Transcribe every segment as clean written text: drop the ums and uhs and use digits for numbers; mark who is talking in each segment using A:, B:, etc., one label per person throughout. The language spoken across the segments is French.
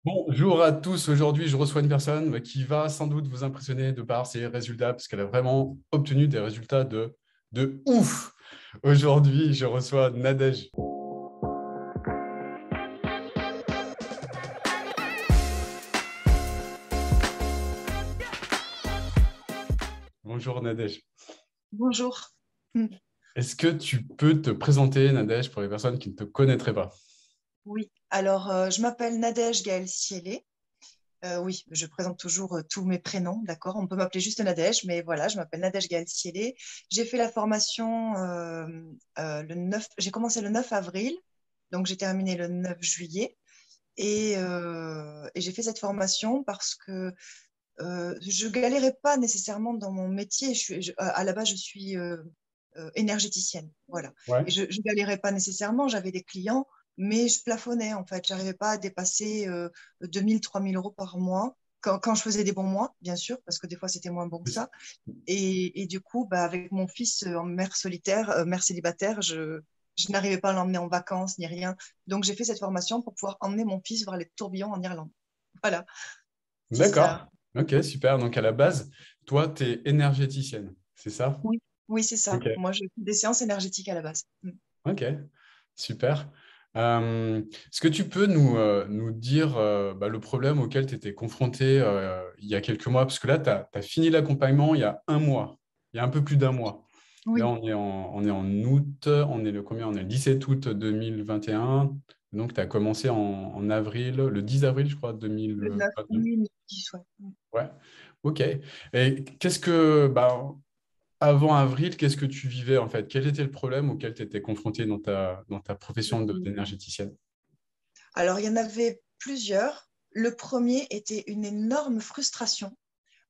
A: Bonjour à tous. Aujourd'hui, je reçois une personne qui va sans doute vous impressionner de par ses résultats, parce qu'elle a vraiment obtenu des résultats de ouf. Aujourd'hui, je reçois Nadège. Bonjour Nadège.
B: Bonjour. Mm.
A: Est-ce que tu peux te présenter, Nadège, pour les personnes qui ne te connaîtraient pas?
B: Oui, alors je m'appelle Nadège Gaël Siélé. Oui, je présente toujours tous mes prénoms, d'accord? On peut m'appeler juste Nadège, mais voilà, je m'appelle Nadège Gaël Siélé. J'ai fait la formation le 9, j'ai commencé le 9 avril, donc j'ai terminé le 9 juillet. Et j'ai fait cette formation parce que je galérais pas nécessairement dans mon métier. À la base, je suis énergéticienne. Voilà. Et
A: Ouais.
B: je galérais pas nécessairement, j'avais des clients, mais je plafonnais en fait. J'arrivais pas à dépasser 2000, 3000 euros par mois. Quand je faisais des bons mois, bien sûr, parce que des fois c'était moins bon que ça. Et du coup, bah, avec mon fils en mère solitaire, mère célibataire, je n'arrivais pas à l'emmener en vacances ni rien. Donc j'ai fait cette formation pour pouvoir emmener mon fils voir les tourbillons en Irlande. Voilà, c'est ça.
A: D'accord. Ok, super. Donc, à la base, toi, tu es énergéticienne, c'est ça?
B: Oui, oui, c'est ça.
A: Ok.
B: Moi, je fais des séances énergétiques à la base. Mm.
A: Ok, super. Est-ce que tu peux nous dire le problème auquel tu étais confronté il y a quelques mois? Parce que là, tu as fini l'accompagnement il y a un mois, il y a un peu plus d'un mois. Là,
B: Oui,
A: on est en août, on est le combien? On est le 17 août 2021. Donc, tu as commencé en avril, le 10 avril, je crois,
B: le 9,
A: 2022.
B: oui, le 10, ouais. Mm.
A: Ouais, ok. Et qu'est-ce que, avant avril, qu'est-ce que tu vivais en fait? Quel était le problème auquel tu étais confronté dans ta profession d'énergéticienne?
B: Alors, il y en avait plusieurs. Le premier était une énorme frustration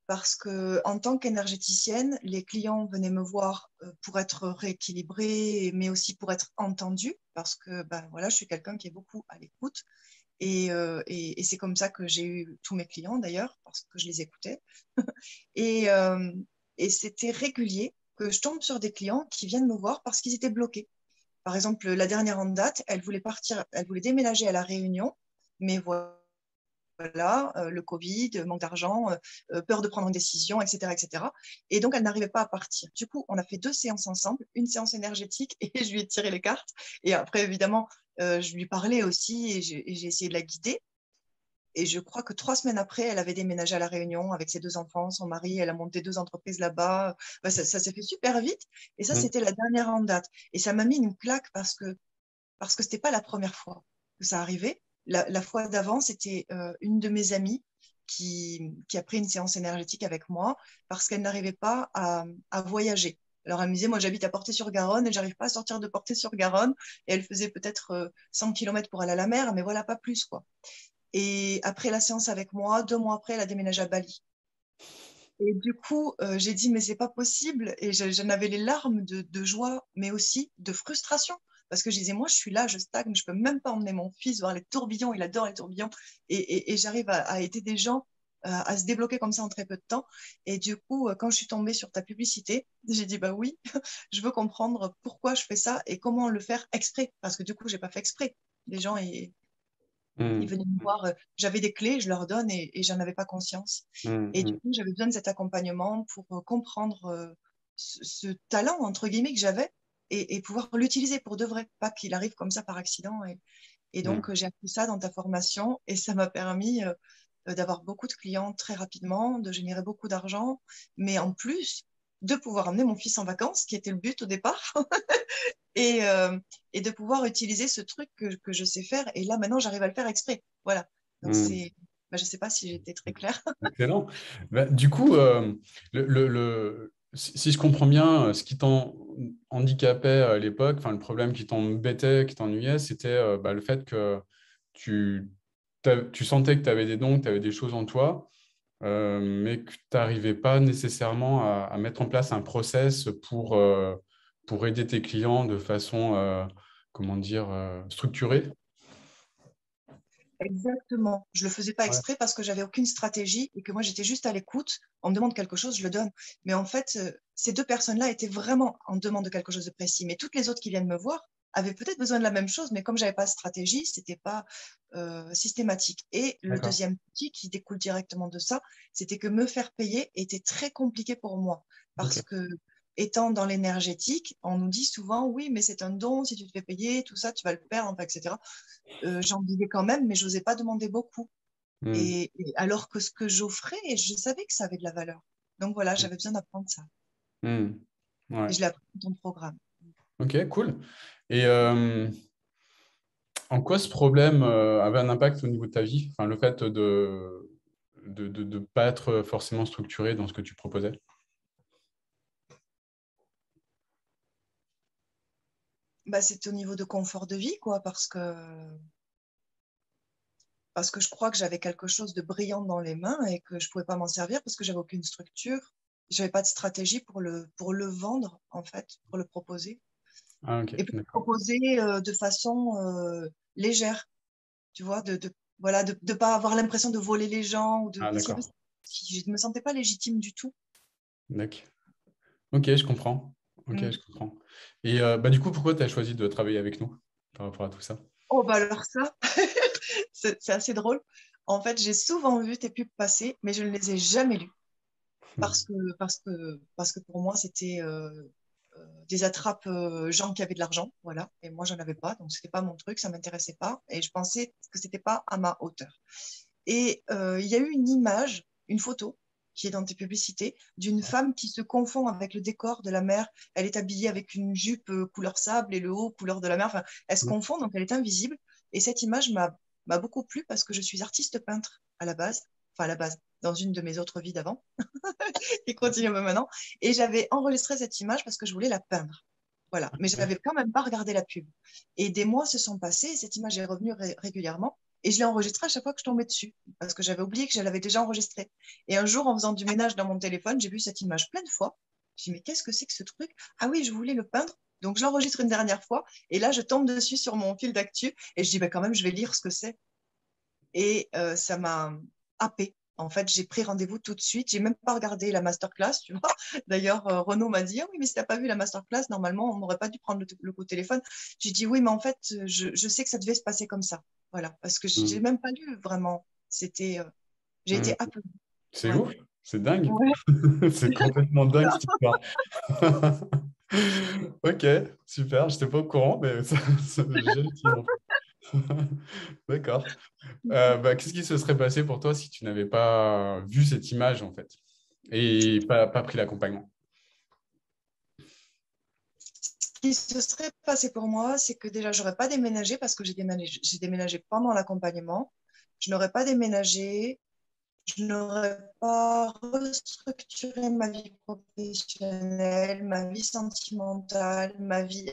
B: parce que, en tant qu'énergéticienne, les clients venaient me voir pour être rééquilibrés, mais aussi pour être entendus, parce que ben, voilà, je suis quelqu'un qui est beaucoup à l'écoute. Et c'est comme ça que j'ai eu tous mes clients d'ailleurs, parce que je les écoutais. Et, euh, et c'était régulier que je tombe sur des clients qui viennent me voir parce qu'ils étaient bloqués. Par exemple, la dernière en date, elle voulait partir, elle voulait déménager à La Réunion, mais voilà, le Covid, manque d'argent, peur de prendre une décision, etc., etc. Et donc, elle n'arrivait pas à partir. Du coup, on a fait deux séances ensemble, une séance énergétique et je lui ai tiré les cartes. Et après, évidemment, je lui parlais aussi et j'ai essayé de la guider. Et je crois que 3 semaines après, elle avait déménagé à La Réunion avec ses deux enfants, son mari. Elle a monté deux entreprises là-bas. Bah, ça s'est fait super vite. Et ça,
A: Hmm.
B: c'était la dernière en date. Et ça m'a mis une claque parce que c'était pas la première fois que ça arrivait. La fois d'avant, c'était une de mes amies qui a pris une séance énergétique avec moi parce qu'elle n'arrivait pas à voyager. Alors elle me disait, moi j'habite à Portée-sur-Garonne et j'arrive pas à sortir de Portée-sur-Garonne. Et elle faisait peut-être 100 km pour aller à la mer, mais voilà, pas plus, quoi. Et après la séance avec moi, 2 mois après, elle a déménagé à Bali. Et du coup, j'ai dit, mais c'est pas possible. Et j'en avais les larmes de joie, mais aussi de frustration. Parce que je disais, moi, je suis là, je stagne, je peux même pas emmener mon fils voir les tourbillons, il adore les tourbillons. Et j'arrive à aider des gens à se débloquer comme ça en très peu de temps. Et du coup, quand je suis tombée sur ta publicité, j'ai dit, bah oui, je veux comprendre pourquoi je fais ça et comment le faire exprès. Parce que du coup, j'ai pas fait exprès. Les gens, ils
A: Hmm.
B: venaient me voir, j'avais des clés, je leur donne et j'en avais pas conscience.
A: Hmm.
B: Et du
A: Hmm.
B: coup, j'avais besoin de cet accompagnement pour comprendre ce talent, entre guillemets, que j'avais et pouvoir l'utiliser pour de vrai, pas qu'il arrive comme ça par accident. Et donc,
A: Hmm.
B: j'ai appris ça dans ta formation et ça m'a permis d'avoir beaucoup de clients très rapidement, de générer beaucoup d'argent, mais en plus, de pouvoir emmener mon fils en vacances, qui était le but au départ, et, euh, et de pouvoir utiliser ce truc que je sais faire. Et là, maintenant, j'arrive à le faire exprès. Voilà. Donc,
A: Hmm.
B: je sais pas si j'étais très claire.
A: Excellent. Du coup, si je comprends bien, ce qui handicapait à l'époque, enfin le problème qui t'embêtait, qui t'ennuyait, c'était le fait que tu, tu sentais que tu avais des dons, que tu avais des choses en toi, mais que tu n'arrivais pas nécessairement à mettre en place un process pour aider tes clients de façon, comment dire, structurée.
B: Exactement. Je le faisais pas
A: Ouais.
B: exprès parce que j'avais aucune stratégie et que moi, j'étais juste à l'écoute. On me demande quelque chose, je le donne. Mais en fait, ces deux personnes-là étaient vraiment en demande de quelque chose de précis. Mais toutes les autres qui viennent me voir, avaient peut-être besoin de la même chose, mais comme je n'avais pas de stratégie, ce n'était pas systématique. Et le
A: D'accord.
B: deuxième petit qui découle directement de ça, c'était que me faire payer était très compliqué pour moi.
A: Ok.
B: Parce que, étant dans l'énergétique, on nous dit souvent, oui, mais c'est un don, si tu te fais payer, tout ça, tu vas le perdre, enfin, etc. J'en vivais quand même, mais je n'osais pas demander beaucoup.
A: Hmm.
B: Et alors que ce que j'offrais, je savais que ça avait de la valeur. Donc voilà, j'avais besoin d'apprendre ça.
A: Hmm.
B: Et
A: Ouais.
B: je l'ai appris dans ton programme.
A: Ok, cool. Et en quoi ce problème avait un impact au niveau de ta vie? Enfin, le fait de pas être forcément structuré dans ce que tu proposais?
B: Bah, c'est au niveau de confort de vie, quoi, parce que je crois que j'avais quelque chose de brillant dans les mains et que je pouvais pas m'en servir parce que j'avais aucune structure. J'avais pas de stratégie pour le vendre, en fait, pour le proposer.
A: Ah, ok,
B: Et pour le
A: d'accord.
B: proposer de façon légère, tu vois, voilà, de pas avoir l'impression de voler les gens ou de,
A: Ah,
B: parce qu'il y avait,
A: d'accord.
B: je ne me sentais pas légitime du tout.
A: D'accord. Ok, je comprends. Ok,
B: Mm.
A: je comprends. Et bah, du coup, pourquoi tu as choisi de travailler avec nous par rapport à tout ça?
B: Oh, bah alors ça, c'est assez drôle. En fait, j'ai souvent vu tes pubs passer, mais je ne les ai jamais lues. Parce que pour moi, c'était des attrapes gens qui avaient de l'argent, voilà. Et moi, j'en avais pas, donc c'était pas mon truc, ça m'intéressait pas. Et je pensais que c'était pas à ma hauteur. Et il y a eu une image, une photo qui est dans tes publicités, d'une femme qui se confond avec le décor de la mer. Elle est habillée avec une jupe couleur sable et le haut couleur de la mer. Enfin, elle se confond, donc elle est invisible. Et cette image m'a beaucoup plu parce que je suis artiste peintre à la base, enfin à la base, dans une de mes autres vies d'avant, qui continue même maintenant. Et j'avais enregistré cette image parce que je voulais la peindre. Voilà. Mais je
A: Ouais.
B: n'avais quand même pas regardé la pub. Et des mois se sont passés, et cette image est revenue régulièrement. Et je l'ai enregistrée à chaque fois que je tombais dessus, parce que j'avais oublié que je l'avais déjà enregistrée. Et un jour, en faisant du ménage dans mon téléphone, j'ai vu cette image plein de fois. J'ai dit, mais qu'est-ce que c'est que ce truc? Ah oui, je voulais le peindre. Donc, je l'enregistre une dernière fois. Et là, je tombe dessus sur mon fil d'actu. Et je dis, bah, quand même, je vais lire ce que c'est. Et ça m'a happé. En fait, j'ai pris rendez-vous tout de suite. J'ai même pas regardé la masterclass, tu vois. D'ailleurs, Renaud m'a dit, ah oui, mais si t'as pas vu la masterclass, normalement, on n'aurait pas dû prendre le coup de téléphone. J'ai dit, oui, mais en fait, je sais que ça devait se passer comme ça. Voilà, parce que j'ai
A: Hmm.
B: même pas lu vraiment. J'ai
A: Hmm.
B: été happée.
A: C'est
B: Ouais.
A: ouf, c'est dingue.
B: Ouais.
A: C'est complètement dingue cette histoire. Ok, super. Je n'étais pas au courant, mais j'ai le film. D'accord. Bah, qu'est-ce qui se serait passé pour toi si tu n'avais pas vu cette image, en fait, et pas pris l'accompagnement?
B: Ce qui se serait passé pour moi, c'est que déjà, j'aurais pas déménagé parce que j'ai déménagé pendant l'accompagnement. Je n'aurais pas déménagé. Je n'aurais pas restructuré ma vie professionnelle, ma vie sentimentale, ma vie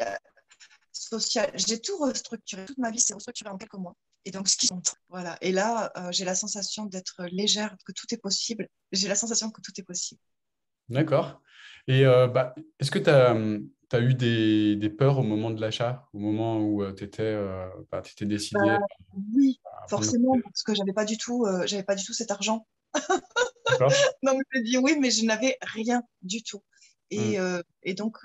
B: sociale. J'ai tout restructuré. Toute ma vie s'est restructurée en quelques mois. Et donc, ce qui compte. Voilà. Et là, j'ai la sensation d'être légère, que tout est possible. J'ai la sensation que tout est possible.
A: D'accord. Et bah, est-ce que tu as, eu des peurs au moment de l'achat, au moment où tu étais,
B: Bah,
A: décidé
B: oui,
A: à prendre
B: forcément,
A: le...
B: parce que j'avais pas du tout cet argent.
A: D'accord.
B: Donc, je dis oui, mais je n'avais rien du tout.
A: Hmm.
B: Et donc,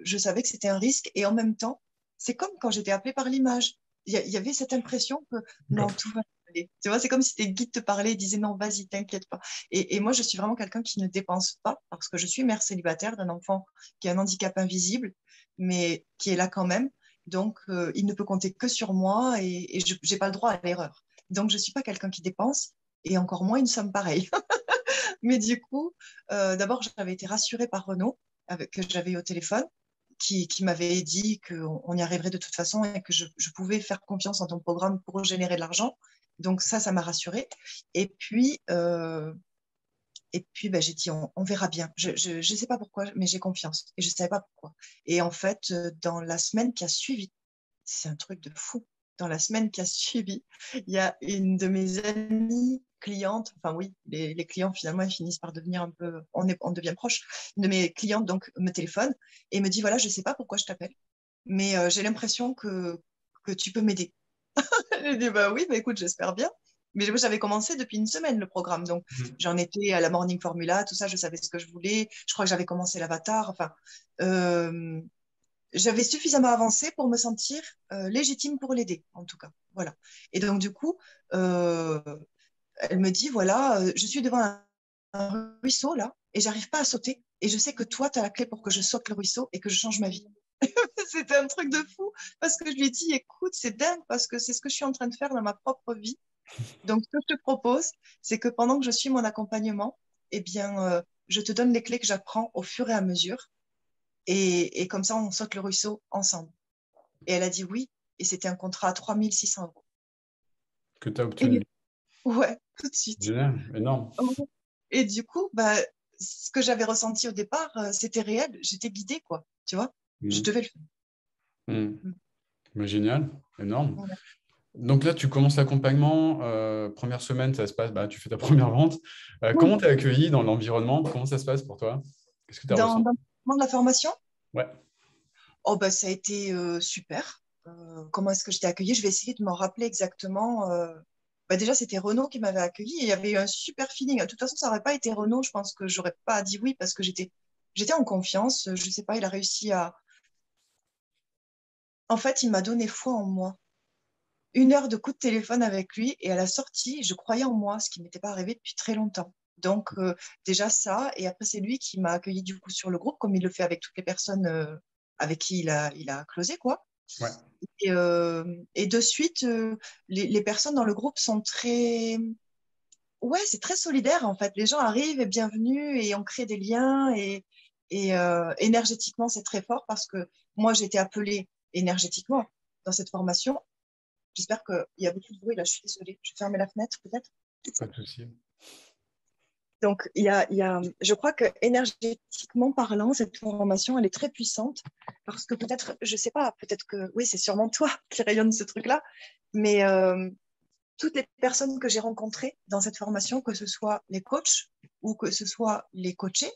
B: je savais que c'était un risque. Et en même temps, c'est comme quand j'étais appelée par l'image. Il y avait cette impression que non,
A: D'accord.
B: tout va aller. Tu vois, c'est comme si tes guides te parlaient et disaient non, vas-y, t'inquiète pas. Et moi, je suis vraiment quelqu'un qui ne dépense pas parce que je suis mère célibataire d'un enfant qui a un handicap invisible, mais qui est là quand même. Donc, il ne peut compter que sur moi et je n'ai pas le droit à l'erreur. Donc, je ne suis pas quelqu'un qui dépense et encore moins une somme pareille. Mais du coup, d'abord, j'avais été rassurée par Renaud, que j'avais eu au téléphone, qui m'avait dit qu'on y arriverait de toute façon et que je pouvais faire confiance en ton programme pour générer de l'argent. Donc ça m'a rassurée. Et puis, ben, j'ai dit, on verra bien. Je ne sais pas pourquoi, mais j'ai confiance. Et je ne savais pas pourquoi. Et en fait, dans la semaine qui a suivi, c'est un truc de fou. Dans la semaine qui a suivi, il y a une de mes amies clientes, enfin oui, les clients finalement ils finissent par devenir un peu, on devient proche. Une de mes clientes donc me téléphone et me dit voilà, je sais pas pourquoi je t'appelle, mais j'ai l'impression que tu peux m'aider. Je dis bah oui, bah écoute, j'espère bien. Mais moi, j'avais commencé depuis une semaine le programme, donc
A: Mhm.
B: j'en étais à la morning formula, tout ça, je savais ce que je voulais. Je crois que j'avais commencé l'avatar. Enfin, euh, j'avais suffisamment avancé pour me sentir légitime pour l'aider, en tout cas. Voilà. Et donc, du coup, euh, elle me dit, voilà, je suis devant un ruisseau, là, et j'arrive pas à sauter. Et je sais que toi, tu as la clé pour que je saute le ruisseau et que je change ma vie. C'était un truc de fou, parce que je lui ai dit, écoute, c'est dingue, parce que c'est ce que je suis en train de faire dans ma propre vie. Donc, ce que je te propose, c'est que pendant que je suis mon accompagnement, eh bien, je te donne les clés que j'apprends au fur et à mesure. Et comme ça, on saute le ruisseau ensemble. Et elle a dit oui. Et c'était un contrat à 3 600 euros.
A: Que tu as
B: Et
A: obtenu.
B: ouais, tout de suite.
A: Génial, énorme.
B: Et du coup, bah, ce que j'avais ressenti au départ, c'était réel. J'étais guidée, quoi. Tu vois, je
A: Mm.
B: devais le faire.
A: Mm.
B: Mm.
A: Mais génial, énorme.
B: Voilà.
A: Donc là, tu commences l'accompagnement. Première semaine, ça se passe, bah, tu fais ta première vente. Comment tu es accueilli dans l'environnement? Comment ça se passe pour toi? Qu'est-ce que tu as
B: Dans
A: ressenti?
B: le moment de la formation,
A: Ouais,
B: oh, bah, ça a été super. Comment est-ce que j'étais accueillie? Je vais essayer de m'en rappeler exactement. Bah, déjà, c'était Renaud qui m'avait accueillie et il y avait eu un super feeling. De toute façon, ça n'aurait pas été Renaud. Je pense que j'aurais pas dit oui parce que j'étais en confiance. Je sais pas, il a réussi à. En fait, il m'a donné foi en moi. 1 heure de coup de téléphone avec lui et à la sortie, je croyais en moi, ce qui m'était pas arrivé depuis très longtemps. Donc, déjà ça. Et après, c'est lui qui m'a accueilli du coup sur le groupe, comme il le fait avec toutes les personnes avec qui il a closé, quoi.
A: ouais.
B: Et de suite, les personnes dans le groupe sont très. Ouais, c'est très solidaire en fait. Les gens arrivent et bienvenue et on crée des liens et énergétiquement, c'est très fort parce que moi, j'ai été appelée énergétiquement dans cette formation. J'espère qu'il y a beaucoup de bruit là, je suis désolée. Je vais fermer la fenêtre peut-être.
A: Pas de souci.
B: Donc, je crois que énergétiquement parlant, cette formation, elle est très puissante parce que peut-être, je sais pas, peut-être que, oui, c'est sûrement toi qui rayonne ce truc-là, mais toutes les personnes que j'ai rencontrées dans cette formation, que ce soit les coachs ou que ce soit les coachés,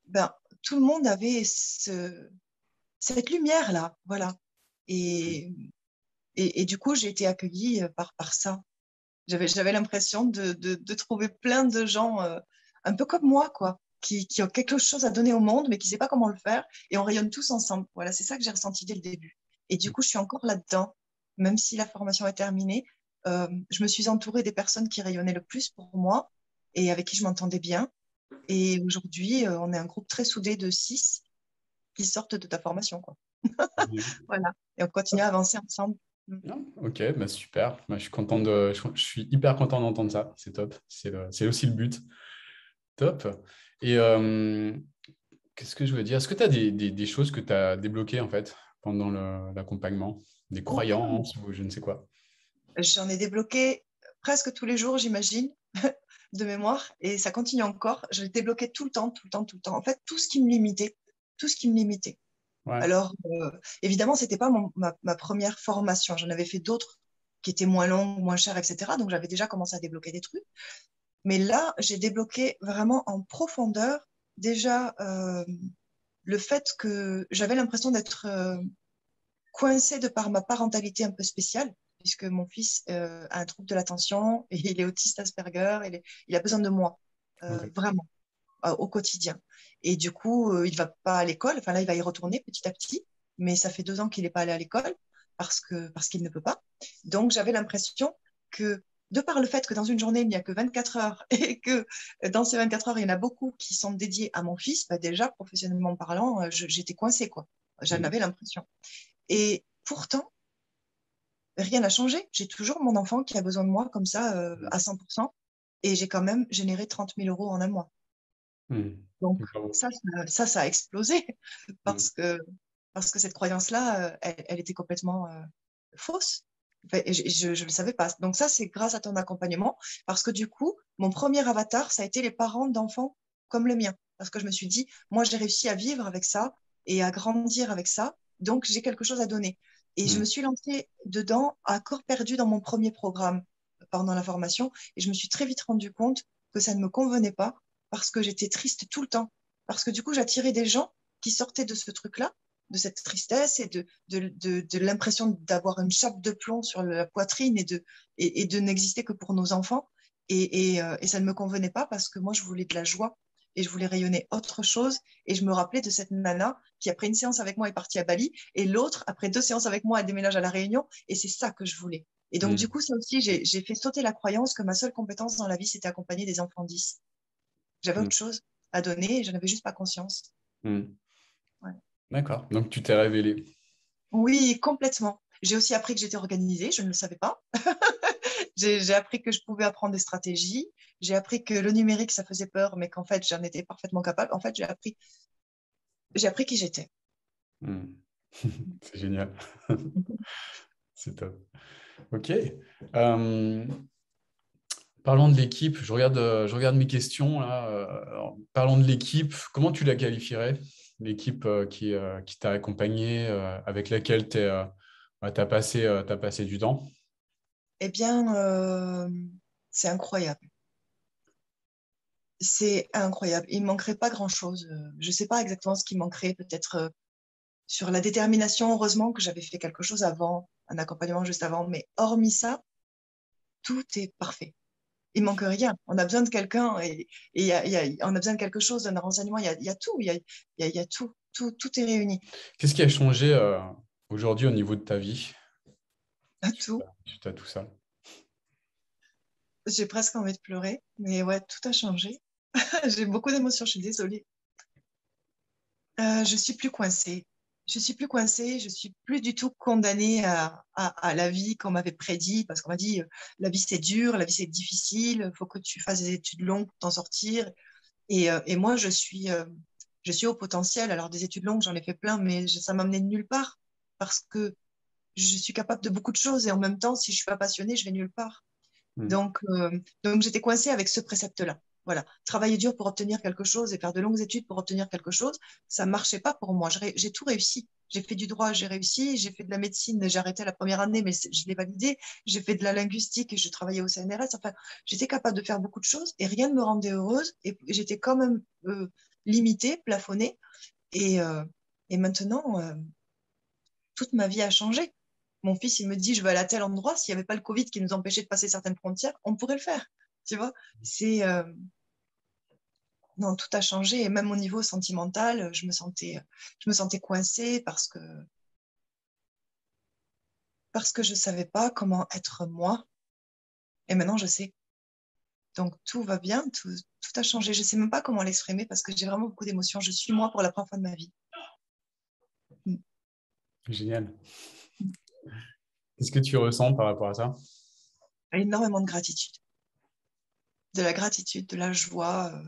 B: ben, tout le monde avait cette lumière-là, voilà. Et, et du coup, j'ai été accueillie par ça. J'avais l'impression de trouver plein de gens un peu comme moi, quoi, qui ont quelque chose à donner au monde, mais qui ne savent pas comment le faire, et on rayonne tous ensemble. Voilà, c'est ça que j'ai ressenti dès le début. Et du coup, je suis encore là-dedans, même si la formation est terminée. Je me suis entourée des personnes qui rayonnaient le plus pour moi et avec qui je m'entendais bien. Et aujourd'hui, on est un groupe très soudé de 6 qui sortent de ta formation, quoi. Voilà. Et on continue à avancer ensemble. Mm.
A: Ah, ok, bah super. Bah, je suis content je suis hyper content d'entendre ça. C'est top. C'est aussi le but. Top. Et qu'est-ce que je veux dire? Est-ce que tu as des choses que tu as débloquées en fait pendant l'accompagnement? Des
B: Oh,
A: croyances ou je ne sais quoi?
B: j'en ai débloqué presque tous les jours, j'imagine, de mémoire, et ça continue encore. Je l'ai débloqué tout le temps, tout le temps, tout le temps. En fait, tout ce qui me limitait, tout ce qui me limitait.
A: Ouais.
B: Alors, évidemment, c'était pas ma première formation. J'en avais fait d'autres qui étaient moins longues, moins chères, etc. Donc, j'avais déjà commencé à débloquer des trucs. Mais là, j'ai débloqué vraiment en profondeur déjà le fait que j'avais l'impression d'être coincée de par ma parentalité un peu spéciale, puisque mon fils a un trouble de l'attention et il est autiste Asperger, il a besoin de moi,
A: Ok.
B: vraiment, au quotidien. Et du coup, il ne va pas à l'école, enfin là, il va y retourner petit à petit, mais ça fait 2 ans qu'il n'est pas allé à l'école parce qu'il ne peut pas. Donc, j'avais l'impression que de par le fait que dans une journée, il n'y a que 24 heures et que dans ces 24 heures, il y en a beaucoup qui sont dédiées à mon fils, bah déjà, professionnellement parlant, j'étais coincée, quoi. J'en
A: Mm.
B: avais l'impression. Et pourtant, rien n'a changé. J'ai toujours mon enfant qui a besoin de moi comme ça à 100%. Et j'ai quand même généré 30 000 € en un mois.
A: Mm.
B: Donc
A: Bravo.
B: ça a explosé
A: Mm.
B: parce que, parce que cette croyance-là, elle était complètement fausse. Enfin, et je ne le savais pas. Donc ça, c'est grâce à ton accompagnement. Parce que du coup, mon premier avatar, ça a été les parents d'enfants comme le mien. Parce que je me suis dit, moi, j'ai réussi à vivre avec ça et à grandir avec ça. Donc, j'ai quelque chose à donner. Et je me
A: Mm.
B: suis lancée dedans à corps perdu dans mon premier programme pendant la formation. Et je me suis très vite rendu compte que ça ne me convenait pas parce que j'étais triste tout le temps. Parce que du coup, j'attirais des gens qui sortaient de ce truc-là, de cette tristesse et de l'impression d'avoir une chape de plomb sur la poitrine et de n'exister que pour nos enfants. Et ça ne me convenait pas parce que moi, je voulais de la joie. et je voulais rayonner autre chose. Et je me rappelais de cette nana qui, après une séance avec moi, est partie à Bali et l'autre, après 2 séances avec moi, elle déménage à La Réunion. Et c'est ça que je voulais. Et donc, du
A: Mm.
B: coup, ça aussi, j'ai fait sauter la croyance que ma seule compétence dans la vie, c'était accompagner des enfants 10. J'avais
A: Mm.
B: autre chose à donner et je n'avais juste pas conscience.
A: Mm.
B: Ouais.
A: D'accord. Donc, tu t'es révélé.
B: Oui, complètement. J'ai aussi appris que j'étais organisée, je ne le savais pas. J'ai appris que je pouvais apprendre des stratégies. J'ai appris que le numérique, ça faisait peur, mais qu'en fait, j'en étais parfaitement capable. En fait, j'ai appris qui j'étais.
A: Mm. C'est génial. C'est top. OK. Parlons de l'équipe. Je regarde mes questions là. Alors, parlons de l'équipe. Comment tu la qualifierais? L'équipe qui t'a accompagné, avec laquelle tu as t'as passé du temps.
B: Eh bien, c'est incroyable. C'est incroyable. Il ne manquerait pas grand-chose. Je ne sais pas exactement ce qui manquerait, peut-être sur la détermination. Heureusement que j'avais fait quelque chose avant, un accompagnement juste avant. Mais hormis ça, tout est parfait. Il manque rien. On a besoin de quelqu'un et on a besoin de quelque chose, d'un renseignement. Il y a tout. Il y a tout. Tout est réuni.
A: Qu'est-ce qui a changé aujourd'hui au niveau de ta vie
B: Tout.
A: suite à tout ça?
B: J'ai presque envie de pleurer. Mais ouais, tout a changé. J'ai beaucoup d'émotions. Je suis désolée. Je suis plus coincée. Je suis plus coincée. Je suis plus du tout condamnée à la vie qu'on m'avait prédit parce qu'on m'a dit la vie c'est dur, la vie c'est difficile. Il faut que tu fasses des études longues pour t'en sortir. Et moi je suis au potentiel. Alors des études longues j'en ai fait plein, mais ça m'a mené de nulle part parce que je suis capable de beaucoup de choses et en même temps si je suis pas passionnée je vais nulle part.
A: Mm.
B: Donc j'étais coincée avec ce précepte-là. Voilà, travailler dur pour obtenir quelque chose et faire de longues études pour obtenir quelque chose, ça ne marchait pas pour moi. J'ai tout réussi. J'ai fait du droit, j'ai réussi. J'ai fait de la médecine, j'ai arrêté la première année, mais je l'ai validé. J'ai fait de la linguistique et je travaillais au CNRS. Enfin, j'étais capable de faire beaucoup de choses et rien ne me rendait heureuse. Et j'étais quand même limitée, plafonnée. Et, euh, et maintenant, toute ma vie a changé. Mon fils, il me dit, je vais aller à tel endroit. S'il n'y avait pas le Covid qui nous empêchait de passer certaines frontières, on pourrait le faire. Tu vois, non, tout a changé. Et même au niveau sentimental, je me sentais coincée parce que je ne savais pas comment être moi. Et maintenant, je sais. Donc, tout va bien, tout a changé. Je ne sais même pas comment l'exprimer parce que j'ai vraiment beaucoup d'émotions. Je suis moi pour la première fois de ma vie. Mm.
A: Génial. Qu'est-ce que tu ressens par rapport à ça?
B: Énormément de gratitude. De la gratitude, de la joie.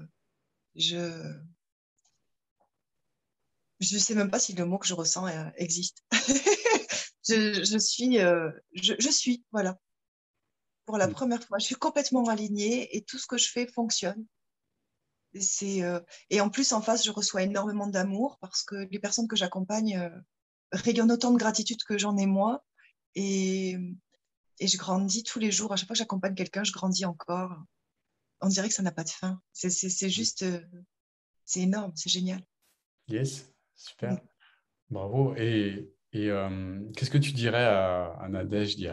B: Je je sais même pas si le mot que je ressens existe. Je suis, voilà, pour la
A: Mm.
B: première fois. Je suis complètement alignée et tout ce que je fais fonctionne. C'est, et en plus, en face, je reçois énormément d'amour parce que les personnes que j'accompagne rayonnent autant de gratitude que j'en ai moi. Et, et je grandis tous les jours. À chaque fois que j'accompagne quelqu'un, je grandis encore. On dirait que ça n'a pas de fin. C'est juste, c'est énorme, c'est génial.
A: Yes,
B: Mm.
A: super. Bravo. Qu'est-ce que tu dirais à Nadège il y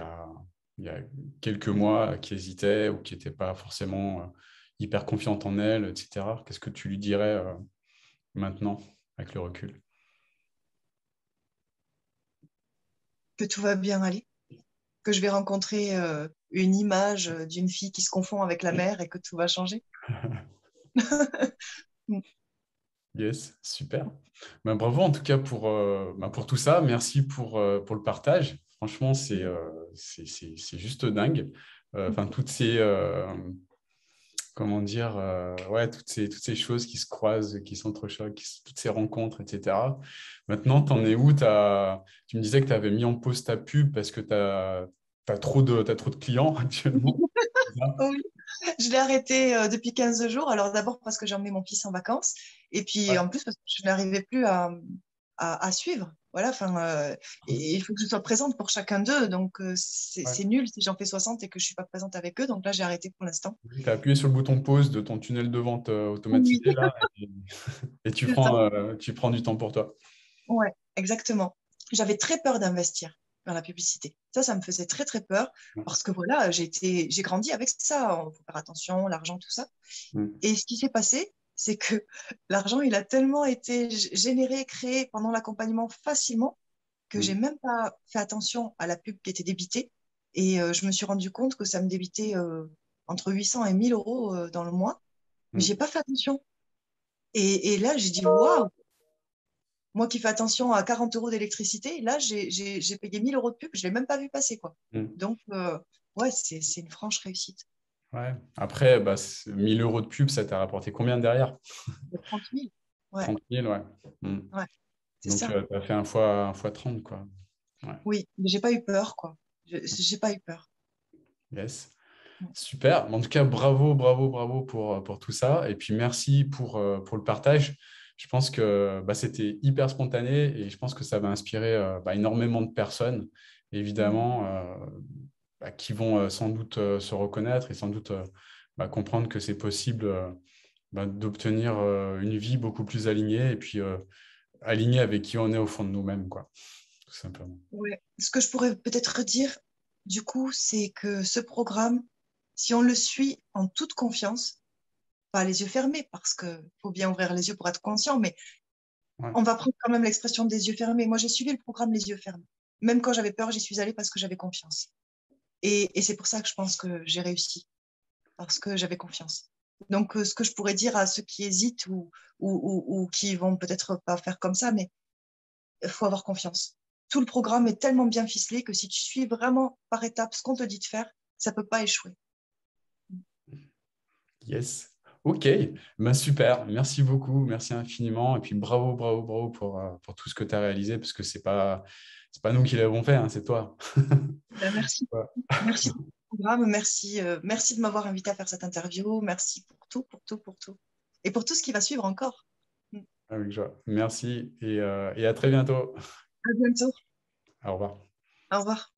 A: a quelques mois qui hésitait ou qui n'était pas forcément hyper confiante en elle, etc. Qu'est-ce que tu lui dirais maintenant avec le recul?
B: Que tout va bien aller, que je vais rencontrer une image d'une fille qui se confond avec la mère et que tout va changer.
A: Yes, super. Ben, bravo en tout cas pour tout ça. Merci pour le partage. Franchement, c'est juste dingue. Enfin, comment dire, ouais, toutes ces choses qui se croisent, qui s'entrechoquent, toutes ces rencontres, etc. Maintenant, t'en es où? Tu me disais que tu avais mis en pause ta pub parce que t'as trop de clients actuellement. C'est ça.
B: Oui, je l'ai arrêté depuis 15 jours. Alors d'abord parce que j'ai emmené mon fils en vacances et puis
A: Ouais.
B: en plus parce que je n'arrivais plus à suivre. Voilà, enfin, et il faut que je sois présente pour chacun d'eux. Donc
A: Ouais.
B: c'est nul si j'en fais 60 et que je suis pas présente avec eux. Donc là, j'ai arrêté pour l'instant.
A: Tu as appuyé sur le bouton pause de ton tunnel de vente
B: Oui,
A: automatisé là et
B: c'est ça.
A: tu prends du temps pour toi.
B: Ouais, exactement. J'avais très peur d'investir dans la publicité. Ça me faisait très, très peur parce que voilà, j'ai grandi avec ça. Il faut faire attention, l'argent, tout ça.
A: Mm.
B: Et ce qui s'est passé, c'est que l'argent, il a tellement été généré, créé pendant l'accompagnement facilement que j'ai
A: Mm.
B: même pas fait attention à la pub qui était débitée. Et je me suis rendu compte que ça me débitait entre 800 et 1000 euros dans le mois, mais j'ai
A: Mm.
B: pas fait attention. Et là, j'ai dit, waouh, moi qui fais attention à 40 euros d'électricité, là, j'ai payé 1000 euros de pub, je l'ai même pas vu passer, quoi.
A: Mm.
B: Donc, ouais, c'est une franche réussite.
A: Ouais. Après, 1000 euros de pub, ça t'a rapporté combien derrière?
B: De 30 000. Ouais,
A: 30 000, ouais. Mm.
B: ouais, c'est
A: Donc,
B: ça.
A: tu as fait un fois 30, quoi. Ouais.
B: Oui, mais j'ai pas eu peur, quoi. J'ai pas eu peur.
A: Yes. Super. En tout cas, bravo, bravo, bravo pour tout ça. Et puis, merci pour le partage. Je pense que c'était hyper spontané et je pense que ça va inspirer énormément de personnes,
B: Mm.
A: évidemment, qui vont sans doute se reconnaître et sans doute comprendre que c'est possible d'obtenir une vie beaucoup plus alignée et puis alignée avec qui on est au fond de nous-mêmes, quoi, tout simplement.
B: Ouais. Ce que je pourrais peut-être dire, du coup, c'est que ce programme, si on le suit en toute confiance, pas les yeux fermés, parce que faut bien ouvrir les yeux pour être conscient, mais
A: Ouais.
B: on va prendre quand même l'expression des yeux fermés. Moi, j'ai suivi le programme les yeux fermés. Même quand j'avais peur, j'y suis allée parce que j'avais confiance. Et c'est pour ça que je pense que j'ai réussi, parce que j'avais confiance. Donc, ce que je pourrais dire à ceux qui hésitent ou qui vont peut-être pas faire comme ça, mais il faut avoir confiance. Tout le programme est tellement bien ficelé que si tu suis vraiment par étapes ce qu'on te dit de faire, ça peut pas échouer.
A: Yes. Ok, super. Merci beaucoup, merci infiniment. Et puis bravo, bravo, bravo pour tout ce que tu as réalisé, parce que c'est pas nous qui l'avons fait, hein, c'est toi.
B: Ben, merci.
A: Ouais.
B: Merci pour le programme. Merci, merci de m'avoir invité à faire cette interview. Merci pour tout, pour tout, pour tout. Et pour tout ce qui va suivre encore.
A: Avec joie. Merci et à très bientôt.
B: À bientôt.
A: Au revoir.
B: Au revoir.